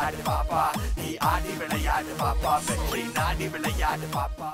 விளையாடு பாப்பா நீ ஆடி விளையாடு பாப்பா வெற்றி நாடி விளையாடு பாப்பா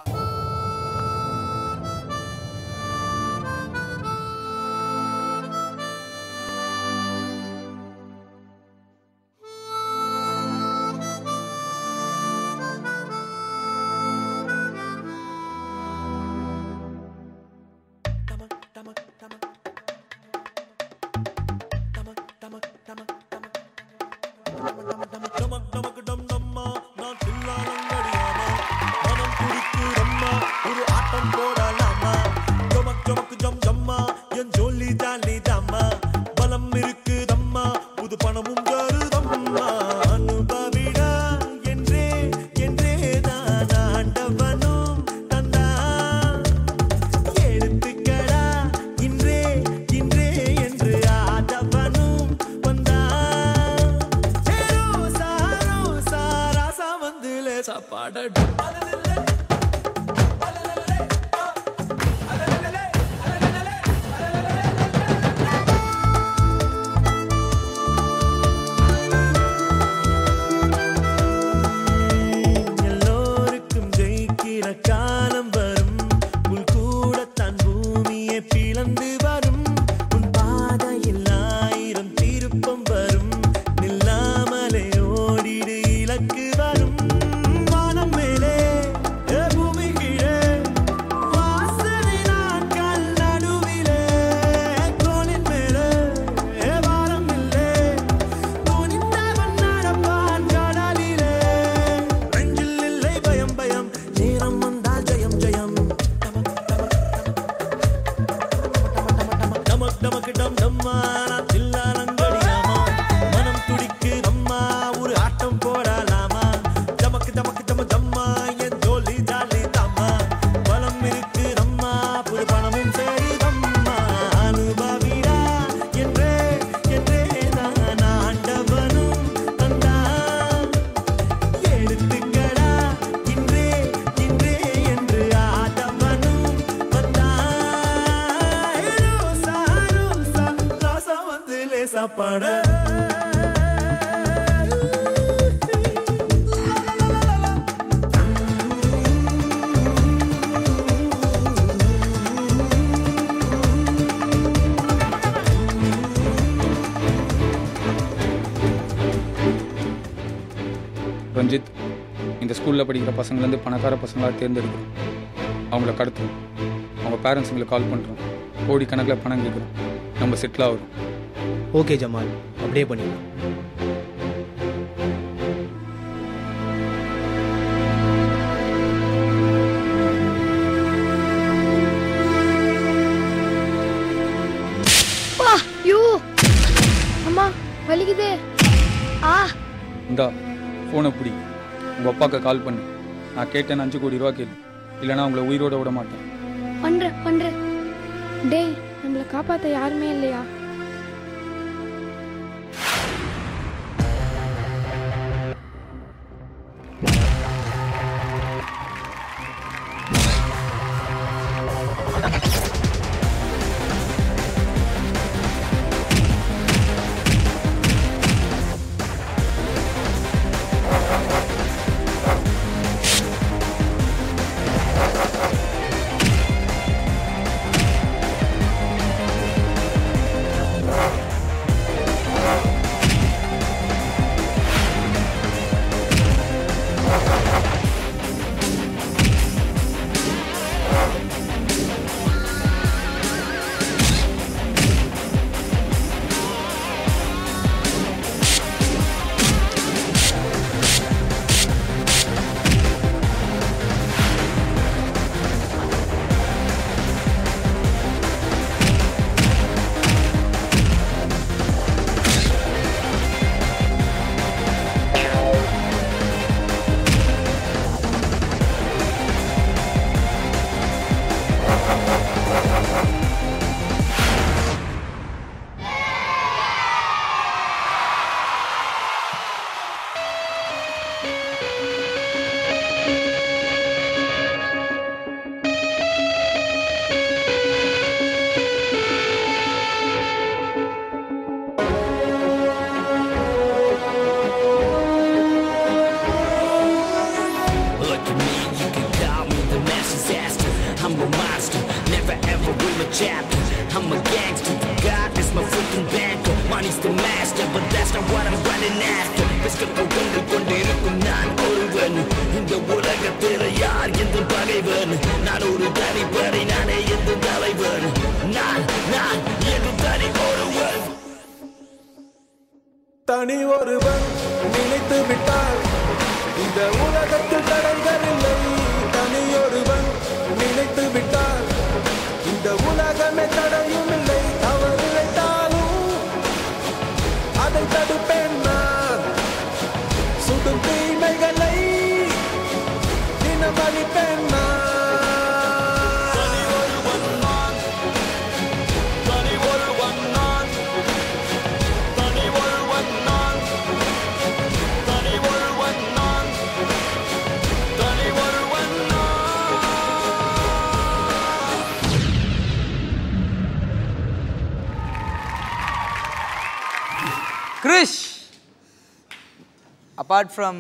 ரஞ்சித், இந்த ஸ்கூலில் படிக்கிற பசங்கள்லேருந்து பணக்கார பசங்களாக தேர்ந்தெடுக்கிறோம். அவங்கள கடத்துறோம். அவங்க பேரண்ட்ஸுங்களுக்கு கால் பண்ணுறோம். கோடிக்கணக்கில் பணம் கேட்குறோம். நம்ம செட்டில் ஆகிறோம். ஓகே ஜமால், அப்படியே பண்ணிடலாம். அம்மா வலிக்குதே. இந்தா ஃபோனை பிடி. உங்கள் அப்பாவுக்கு கால் பண்ணு. நான் கேட்டேன் 5 கோடி ரூபா கேளு, இல்லைனா உங்களை உயிரோட விட மாட்டேன். பண்றேன். டேய், நம்மளை காப்பாற்ற யாருமே இல்லையா? புகழ்ந்து கொண்டிருக்கும் நான் ஒருவன் இந்த உலகத்தில் யார் எந்த பகைவன் நான் ஒரு தனிப்படை நானே எந்த தலைவன் நான் எந்த தனி ஒருவன் தனி ஒருவன் நினைத்து விட்டால் இந்த உலகத்தில் தடைகள் இல்லை தனி ஒருவன் நினைத்து விட்டால் இந்த உலகமே தடையும் இல்லை தவறு வைத்தாலும் அதை தடுப்பேன் நான் சுடும் தீமைகளை தினம் அளிப்பேன் நான் Krish, apart from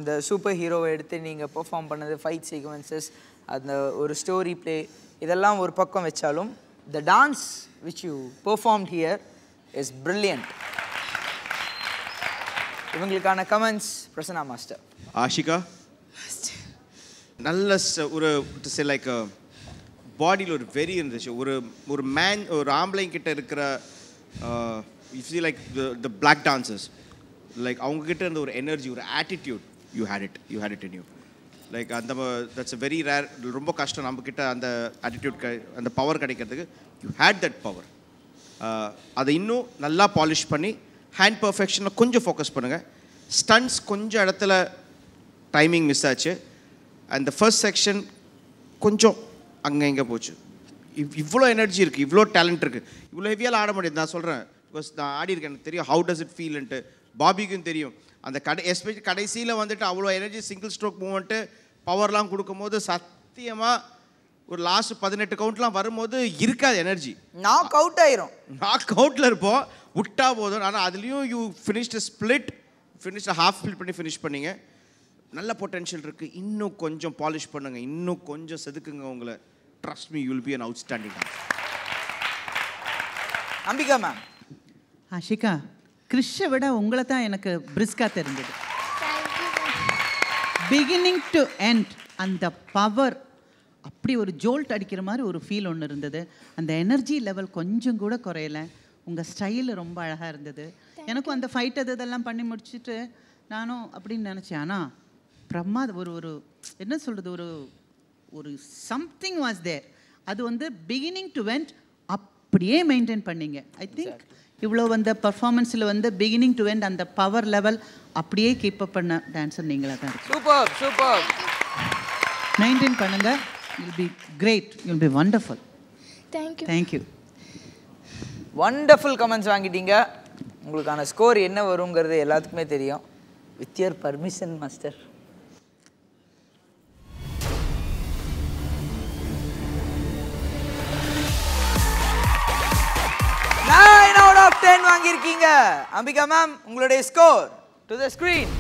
the superhero எடுத்து நீங்கள் பெர்ஃபார்ம் பண்ணது ஃபைட் சீக்வன்சஸ் அந்த ஒரு ஸ்டோரி ப்ளே இதெல்லாம் ஒரு பக்கம் வச்சாலும் the dance which you performed here is brilliant. இவங்களுக்கான கமெண்ட்ஸ் பிரசன்னா மாஸ்டர். ஆஷிகா நல்ல ஒரு லைக் பாடியில் ஒரு வெறி இருந்துச்சு ஒரு மேன் ஒரு ஆம்பளைங்கிட்ட இருக்கிற you see like the black dancers like avanga kitta irundha or energy or attitude you had it in you like that's a very rare romba kashtam நம்ம கிட்ட அந்த attitude அந்த power கிடைக்கிறதுக்கு you had that power அதை இன்னும் நல்லா polish பண்ணி hand perfection கொஞ்சம் ஃபோக்கஸ் பண்ணுங்க stunts கொஞ்சம் இடத்துல டைமிங் மிஸ் ஆச்சு and the first section கொஞ்சம் அங்க இங்க போச்சு இவ்வளோ எனர்ஜி இருக்குது இவ்வளோ டேலண்ட் இருக்குது இவ்வளோ ஹெவியால் ஆட முடியாது நான் சொல்கிறேன் பிகாஸ் நான் ஆடி இருக்கேன் எனக்கு தெரியும் ஹவு டஸ் இட் ஃபீல்ன்ட்டு பாபிக்கும் தெரியும் அந்த எஸ்பெஷலி கடைசியில் வந்துட்டு அவ்வளோ எனர்ஜி சிங்கிள் ஸ்ட்ரோக் மூவ்மெண்ட்டு பவர்லாம் கொடுக்கும்போது சத்தியமாக ஒரு லாஸ்ட் 18 கவுண்ட்லாம் வரும்போது இருக்காது எனர்ஜி நாக் அவுட் ஆயிரும் நாக் அவுட்டில் இருப்போம் விட்டா போதும் ஆனால் அதுலேயும் you finished split half split பண்ணி ஃபினிஷ் பண்ணிங்க நல்ல பொட்டென்ஷியல் இருக்குது இன்னும் கொஞ்சம் பாலிஷ் பண்ணுங்கள் இன்னும் கொஞ்சம் செதுக்குங்க உங்களை trust me you will be an outstanding dancer. Ambika ma'am. Ashika கிறிஷை விட உங்களை தான் எனக்கு பிரிஸ்கா தெரிஞ்சது பிகினிங் டு எண்ட் அந்த பவர் அப்படி ஒரு ஜோல்ட் அடிக்கிற மாதிரி ஒரு ஃபீல் ஒன்று இருந்தது அந்த எனர்ஜி லெவல் கொஞ்சம் கூட குறையல உங்கள் ஸ்டைலு ரொம்ப அழகாக இருந்தது எனக்கும் அந்த ஃபைட் இதெல்லாம் பண்ணி முடிச்சுட்டு நானும் அப்படின்னு நினச்சேன் ஆனால் பிரமாத ஒரு என்ன சொல்கிறது ஒரு சம்திங் வாஸ் தேர் அது வந்து பிகினிங் டு எண்ட் அப்படியே மெயின்டைன் பண்ணீங்க ஐ திங்க் இவ்வளோ வந்த பர்ஃபார்மன்ஸில் வந்து பிகினிங் டு எண்ட் அந்த பவர் லெவல் அப்படியே கீப் அப் பண்ண டான்ஸர் நீங்களாக தான் இருக்கு சூப்பர் மெயின்டைன் பண்ணுங்க you'll be great you'll be wonderful thank you wonderful comments வாங்கிட்டீங்க உங்களுக்கான ஸ்கோர் என்ன வருங்கிறது எல்லாத்துக்குமே தெரியும் with your permission master 9 out of 10 வாங்கியிருக்கீங்க அம்பிகா மேம் உங்களுடைய ஸ்கோர் டு தி ஸ்கிரீன்